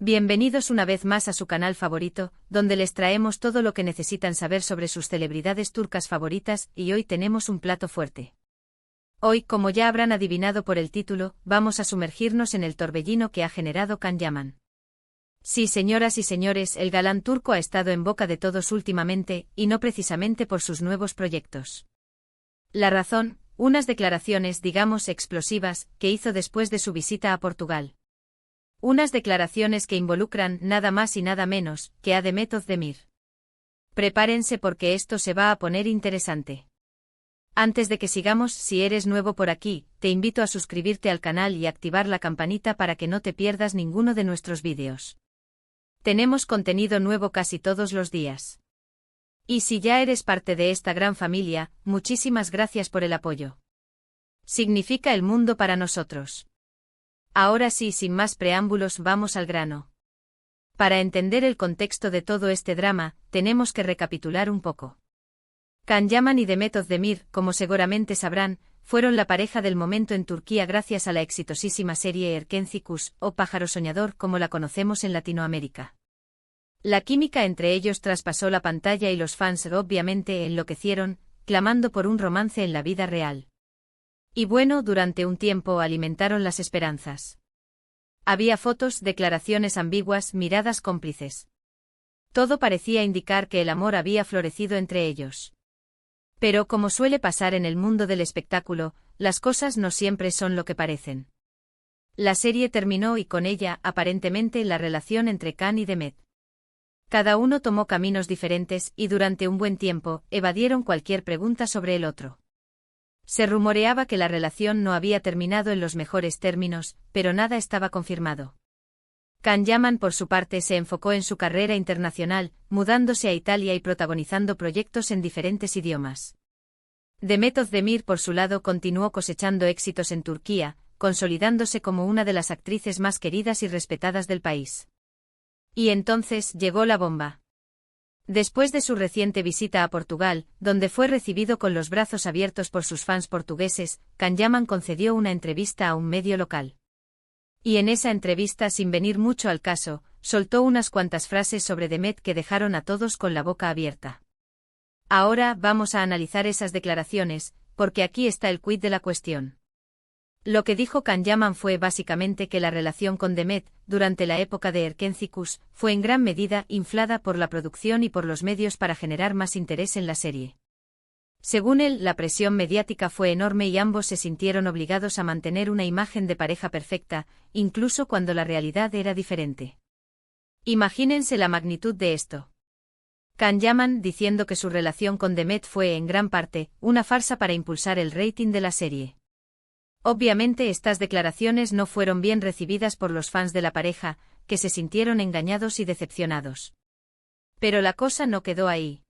Bienvenidos una vez más a su canal favorito, donde les traemos todo lo que necesitan saber sobre sus celebridades turcas favoritas, y hoy tenemos un plato fuerte. Hoy, como ya habrán adivinado por el título, vamos a sumergirnos en el torbellino que ha generado Can Yaman. Sí, señoras y señores, el galán turco ha estado en boca de todos últimamente, y no precisamente por sus nuevos proyectos. La razón, unas declaraciones, digamos, explosivas, que hizo después de su visita a Portugal. Unas declaraciones que involucran nada más y nada menos que a Demet Özdemir. Prepárense porque esto se va a poner interesante. Antes de que sigamos, si eres nuevo por aquí, te invito a suscribirte al canal y activar la campanita para que no te pierdas ninguno de nuestros vídeos. Tenemos contenido nuevo casi todos los días. Y si ya eres parte de esta gran familia, muchísimas gracias por el apoyo. Significa el mundo para nosotros. Ahora sí, sin más preámbulos, vamos al grano. Para entender el contexto de todo este drama, tenemos que recapitular un poco. Can Yaman y Demet Özdemir, como seguramente sabrán, fueron la pareja del momento en Turquía gracias a la exitosísima serie Erkenci Kuş, o Pájaro Soñador como la conocemos en Latinoamérica. La química entre ellos traspasó la pantalla y los fans obviamente enloquecieron, clamando por un romance en la vida real. Y bueno, durante un tiempo alimentaron las esperanzas. Había fotos, declaraciones ambiguas, miradas cómplices. Todo parecía indicar que el amor había florecido entre ellos. Pero como suele pasar en el mundo del espectáculo, las cosas no siempre son lo que parecen. La serie terminó y con ella, aparentemente, la relación entre Can y Demet. Cada uno tomó caminos diferentes y durante un buen tiempo evadieron cualquier pregunta sobre el otro. Se rumoreaba que la relación no había terminado en los mejores términos, pero nada estaba confirmado. Can Yaman por su parte se enfocó en su carrera internacional, mudándose a Italia y protagonizando proyectos en diferentes idiomas. Demet Özdemir por su lado continuó cosechando éxitos en Turquía, consolidándose como una de las actrices más queridas y respetadas del país. Y entonces llegó la bomba. Después de su reciente visita a Portugal, donde fue recibido con los brazos abiertos por sus fans portugueses, Can Yaman concedió una entrevista a un medio local. Y en esa entrevista, sin venir mucho al caso, soltó unas cuantas frases sobre Demet que dejaron a todos con la boca abierta. Ahora vamos a analizar esas declaraciones, porque aquí está el quid de la cuestión. Lo que dijo Can Yaman fue básicamente que la relación con Demet, durante la época de Erkenci Kuş, fue en gran medida inflada por la producción y por los medios para generar más interés en la serie. Según él, la presión mediática fue enorme y ambos se sintieron obligados a mantener una imagen de pareja perfecta, incluso cuando la realidad era diferente. Imagínense la magnitud de esto. Can Yaman diciendo que su relación con Demet fue en gran parte una farsa para impulsar el rating de la serie. Obviamente estas declaraciones no fueron bien recibidas por los fans de la pareja, que se sintieron engañados y decepcionados. Pero la cosa no quedó ahí.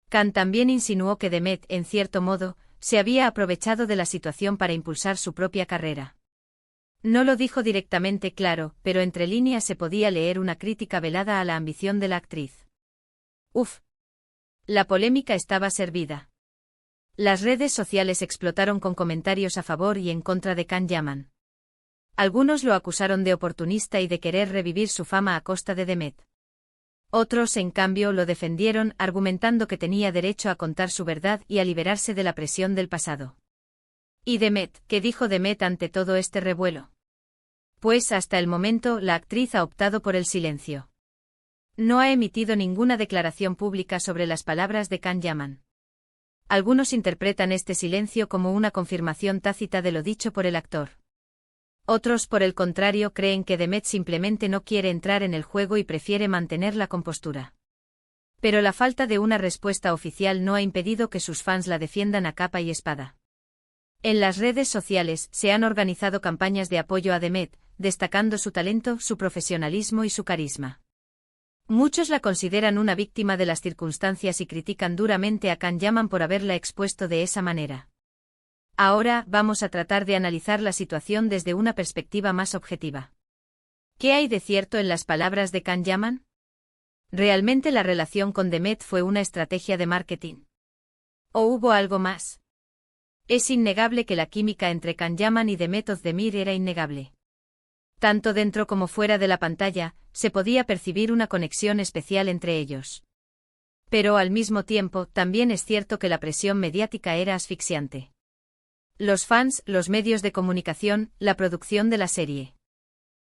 Can también insinuó que Demet, en cierto modo, se había aprovechado de la situación para impulsar su propia carrera. No lo dijo directamente claro, pero entre líneas se podía leer una crítica velada a la ambición de la actriz. Uf. La polémica estaba servida. Las redes sociales explotaron con comentarios a favor y en contra de Can Yaman. Algunos lo acusaron de oportunista y de querer revivir su fama a costa de Demet. Otros, en cambio, lo defendieron, argumentando que tenía derecho a contar su verdad y a liberarse de la presión del pasado. ¿Y Demet? ¿Qué dijo Demet ante todo este revuelo? Pues hasta el momento la actriz ha optado por el silencio. No ha emitido ninguna declaración pública sobre las palabras de Can Yaman. Algunos interpretan este silencio como una confirmación tácita de lo dicho por el actor. Otros, por el contrario, creen que Demet simplemente no quiere entrar en el juego y prefiere mantener la compostura. Pero la falta de una respuesta oficial no ha impedido que sus fans la defiendan a capa y espada. En las redes sociales se han organizado campañas de apoyo a Demet, destacando su talento, su profesionalismo y su carisma. Muchos la consideran una víctima de las circunstancias y critican duramente a Can Yaman por haberla expuesto de esa manera. Ahora vamos a tratar de analizar la situación desde una perspectiva más objetiva. ¿Qué hay de cierto en las palabras de Can Yaman? ¿Realmente la relación con Demet fue una estrategia de marketing? ¿O hubo algo más? Es innegable que la química entre Can Yaman y Demet Özdemir era innegable. Tanto dentro como fuera de la pantalla, se podía percibir una conexión especial entre ellos. Pero al mismo tiempo, también es cierto que la presión mediática era asfixiante. Los fans, los medios de comunicación, la producción de la serie.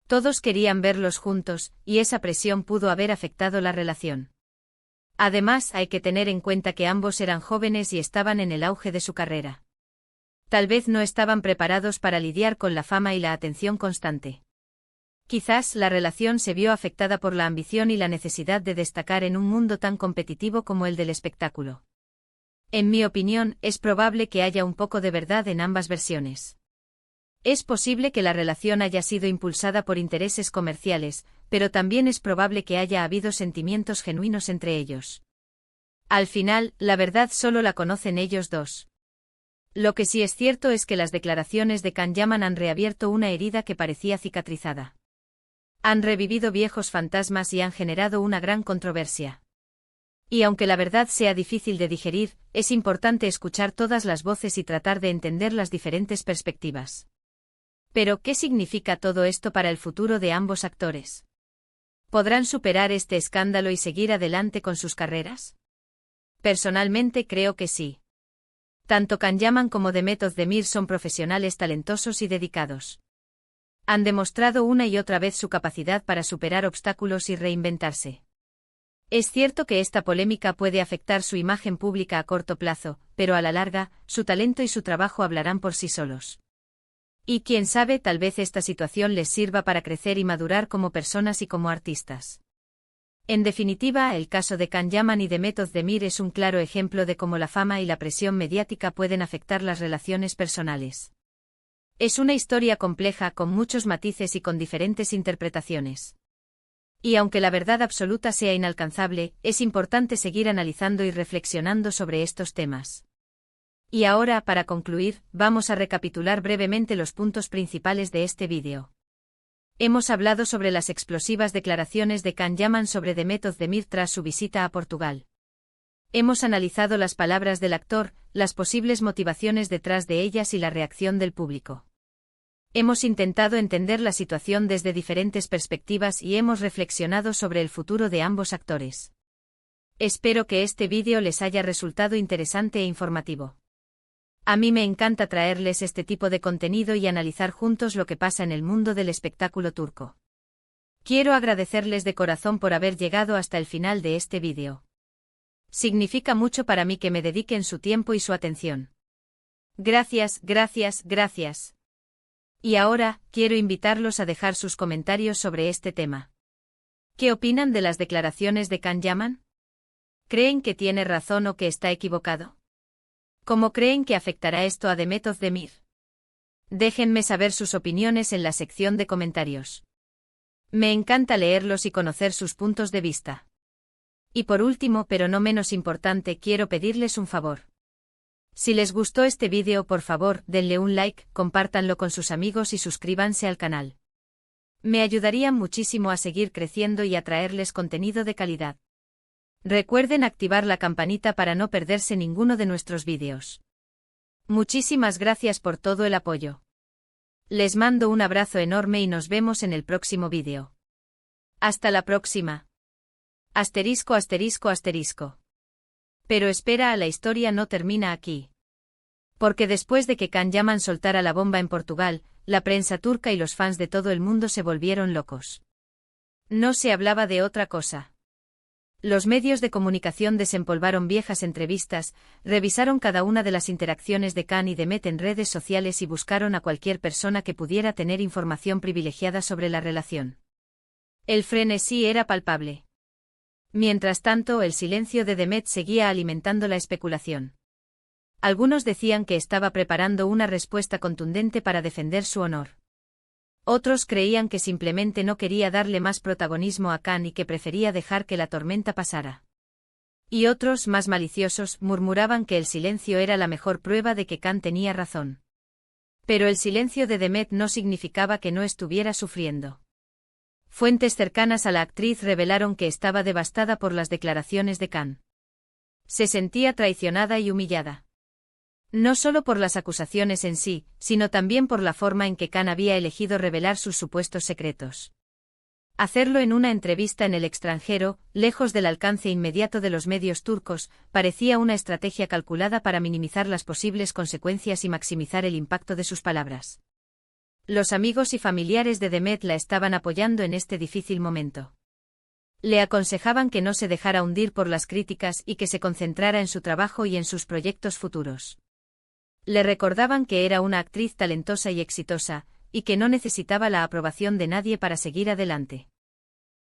Todos querían verlos juntos, y esa presión pudo haber afectado la relación. Además, hay que tener en cuenta que ambos eran jóvenes y estaban en el auge de su carrera. Tal vez no estaban preparados para lidiar con la fama y la atención constante. Quizás la relación se vio afectada por la ambición y la necesidad de destacar en un mundo tan competitivo como el del espectáculo. En mi opinión, es probable que haya un poco de verdad en ambas versiones. Es posible que la relación haya sido impulsada por intereses comerciales, pero también es probable que haya habido sentimientos genuinos entre ellos. Al final, la verdad solo la conocen ellos dos. Lo que sí es cierto es que las declaraciones de Can Yaman han reabierto una herida que parecía cicatrizada. Han revivido viejos fantasmas y han generado una gran controversia. Y aunque la verdad sea difícil de digerir, es importante escuchar todas las voces y tratar de entender las diferentes perspectivas. Pero, ¿qué significa todo esto para el futuro de ambos actores? ¿Podrán superar este escándalo y seguir adelante con sus carreras? Personalmente creo que sí. Tanto Can Yaman como Demet Özdemir son profesionales talentosos y dedicados. Han demostrado una y otra vez su capacidad para superar obstáculos y reinventarse. Es cierto que esta polémica puede afectar su imagen pública a corto plazo, pero a la larga, su talento y su trabajo hablarán por sí solos. Y quién sabe, tal vez esta situación les sirva para crecer y madurar como personas y como artistas. En definitiva, el caso de Can Yaman y Demet Özdemir es un claro ejemplo de cómo la fama y la presión mediática pueden afectar las relaciones personales. Es una historia compleja con muchos matices y con diferentes interpretaciones. Y aunque la verdad absoluta sea inalcanzable, es importante seguir analizando y reflexionando sobre estos temas. Y ahora, para concluir, vamos a recapitular brevemente los puntos principales de este vídeo. Hemos hablado sobre las explosivas declaraciones de Can Yaman sobre Demet Özdemir tras su visita a Portugal. Hemos analizado las palabras del actor, las posibles motivaciones detrás de ellas y la reacción del público. Hemos intentado entender la situación desde diferentes perspectivas y hemos reflexionado sobre el futuro de ambos actores. Espero que este vídeo les haya resultado interesante e informativo. A mí me encanta traerles este tipo de contenido y analizar juntos lo que pasa en el mundo del espectáculo turco. Quiero agradecerles de corazón por haber llegado hasta el final de este vídeo. Significa mucho para mí que me dediquen su tiempo y su atención. Gracias, gracias, gracias. Y ahora, quiero invitarlos a dejar sus comentarios sobre este tema. ¿Qué opinan de las declaraciones de Can Yaman? ¿Creen que tiene razón o que está equivocado? ¿Cómo creen que afectará esto a Demet Özdemir? Déjenme saber sus opiniones en la sección de comentarios. Me encanta leerlos y conocer sus puntos de vista. Y por último, pero no menos importante, quiero pedirles un favor. Si les gustó este vídeo, por favor, denle un like, compártanlo con sus amigos y suscríbanse al canal. Me ayudarían muchísimo a seguir creciendo y a traerles contenido de calidad. Recuerden activar la campanita para no perderse ninguno de nuestros vídeos. Muchísimas gracias por todo el apoyo. Les mando un abrazo enorme y nos vemos en el próximo vídeo. Hasta la próxima. Asterisco, asterisco, asterisco. Pero espera, la historia no termina aquí. Porque después de que Can Yaman soltara la bomba en Portugal, la prensa turca y los fans de todo el mundo se volvieron locos. No se hablaba de otra cosa. Los medios de comunicación desempolvaron viejas entrevistas, revisaron cada una de las interacciones de Can y Demet en redes sociales y buscaron a cualquier persona que pudiera tener información privilegiada sobre la relación. El frenesí era palpable. Mientras tanto, el silencio de Demet seguía alimentando la especulación. Algunos decían que estaba preparando una respuesta contundente para defender su honor. Otros creían que simplemente no quería darle más protagonismo a Can y que prefería dejar que la tormenta pasara. Y otros, más maliciosos, murmuraban que el silencio era la mejor prueba de que Can tenía razón. Pero el silencio de Demet no significaba que no estuviera sufriendo. Fuentes cercanas a la actriz revelaron que estaba devastada por las declaraciones de Can. Se sentía traicionada y humillada. No solo por las acusaciones en sí, sino también por la forma en que Khan había elegido revelar sus supuestos secretos. Hacerlo en una entrevista en el extranjero, lejos del alcance inmediato de los medios turcos, parecía una estrategia calculada para minimizar las posibles consecuencias y maximizar el impacto de sus palabras. Los amigos y familiares de Demet la estaban apoyando en este difícil momento. Le aconsejaban que no se dejara hundir por las críticas y que se concentrara en su trabajo y en sus proyectos futuros. Le recordaban que era una actriz talentosa y exitosa, y que no necesitaba la aprobación de nadie para seguir adelante.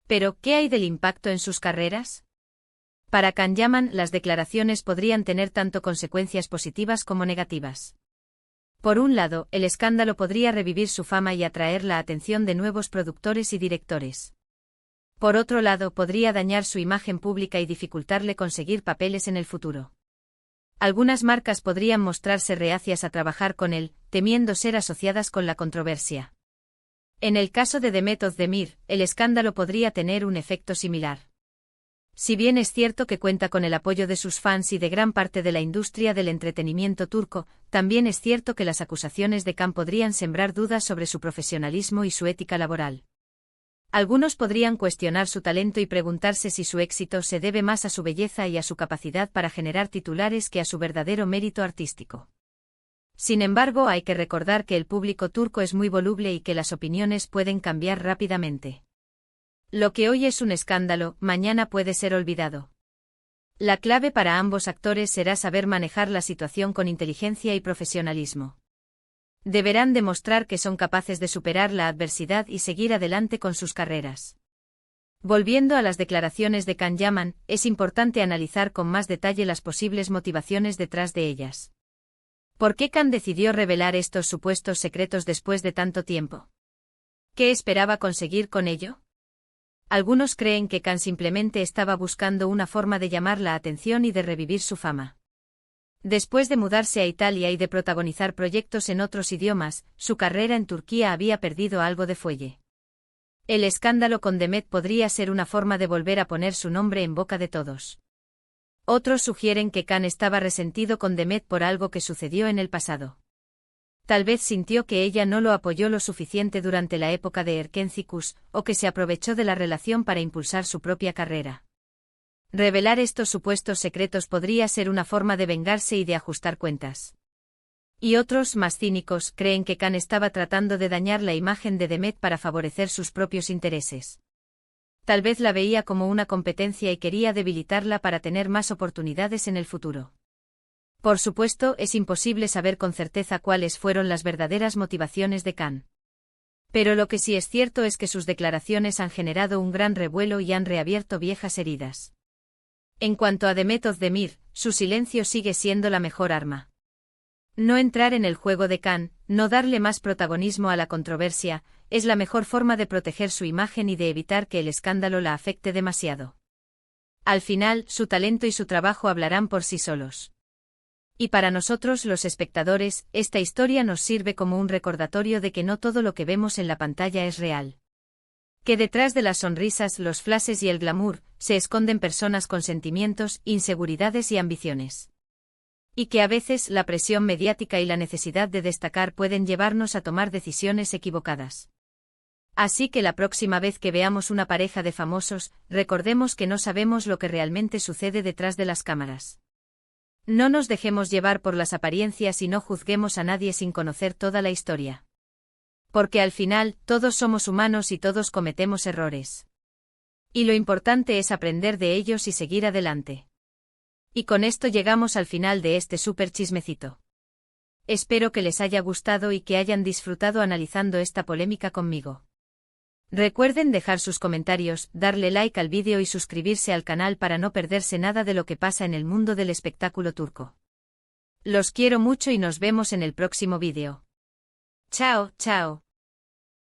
Pero, ¿qué hay del impacto en sus carreras? Para Can Yaman, las declaraciones podrían tener tanto consecuencias positivas como negativas. Por un lado, el escándalo podría revivir su fama y atraer la atención de nuevos productores y directores. Por otro lado, podría dañar su imagen pública y dificultarle conseguir papeles en el futuro. Algunas marcas podrían mostrarse reacias a trabajar con él, temiendo ser asociadas con la controversia. En el caso de Demet Özdemir, el escándalo podría tener un efecto similar. Si bien es cierto que cuenta con el apoyo de sus fans y de gran parte de la industria del entretenimiento turco, también es cierto que las acusaciones de Khan podrían sembrar dudas sobre su profesionalismo y su ética laboral. Algunos podrían cuestionar su talento y preguntarse si su éxito se debe más a su belleza y a su capacidad para generar titulares que a su verdadero mérito artístico. Sin embargo, hay que recordar que el público turco es muy voluble y que las opiniones pueden cambiar rápidamente. Lo que hoy es un escándalo, mañana puede ser olvidado. La clave para ambos actores será saber manejar la situación con inteligencia y profesionalismo. Deberán demostrar que son capaces de superar la adversidad y seguir adelante con sus carreras. Volviendo a las declaraciones de Can Yaman, es importante analizar con más detalle las posibles motivaciones detrás de ellas. ¿Por qué Khan decidió revelar estos supuestos secretos después de tanto tiempo? ¿Qué esperaba conseguir con ello? Algunos creen que Khan simplemente estaba buscando una forma de llamar la atención y de revivir su fama. Después de mudarse a Italia y de protagonizar proyectos en otros idiomas, su carrera en Turquía había perdido algo de fuelle. El escándalo con Demet podría ser una forma de volver a poner su nombre en boca de todos. Otros sugieren que Khan estaba resentido con Demet por algo que sucedió en el pasado. Tal vez sintió que ella no lo apoyó lo suficiente durante la época de Erkencikus, o que se aprovechó de la relación para impulsar su propia carrera. Revelar estos supuestos secretos podría ser una forma de vengarse y de ajustar cuentas. Y otros, más cínicos, creen que Khan estaba tratando de dañar la imagen de Demet para favorecer sus propios intereses. Tal vez la veía como una competencia y quería debilitarla para tener más oportunidades en el futuro. Por supuesto, es imposible saber con certeza cuáles fueron las verdaderas motivaciones de Khan. Pero lo que sí es cierto es que sus declaraciones han generado un gran revuelo y han reabierto viejas heridas. En cuanto a Demet Özdemir, su silencio sigue siendo la mejor arma. No entrar en el juego de Khan, no darle más protagonismo a la controversia, es la mejor forma de proteger su imagen y de evitar que el escándalo la afecte demasiado. Al final, su talento y su trabajo hablarán por sí solos. Y para nosotros los espectadores, esta historia nos sirve como un recordatorio de que no todo lo que vemos en la pantalla es real. Que detrás de las sonrisas, los flashes y el glamour, se esconden personas con sentimientos, inseguridades y ambiciones. Y que a veces la presión mediática y la necesidad de destacar pueden llevarnos a tomar decisiones equivocadas. Así que la próxima vez que veamos una pareja de famosos, recordemos que no sabemos lo que realmente sucede detrás de las cámaras. No nos dejemos llevar por las apariencias y no juzguemos a nadie sin conocer toda la historia. Porque al final, todos somos humanos y todos cometemos errores. Y lo importante es aprender de ellos y seguir adelante. Y con esto llegamos al final de este súper chismecito. Espero que les haya gustado y que hayan disfrutado analizando esta polémica conmigo. Recuerden dejar sus comentarios, darle like al vídeo y suscribirse al canal para no perderse nada de lo que pasa en el mundo del espectáculo turco. Los quiero mucho y nos vemos en el próximo vídeo. Chao, chao.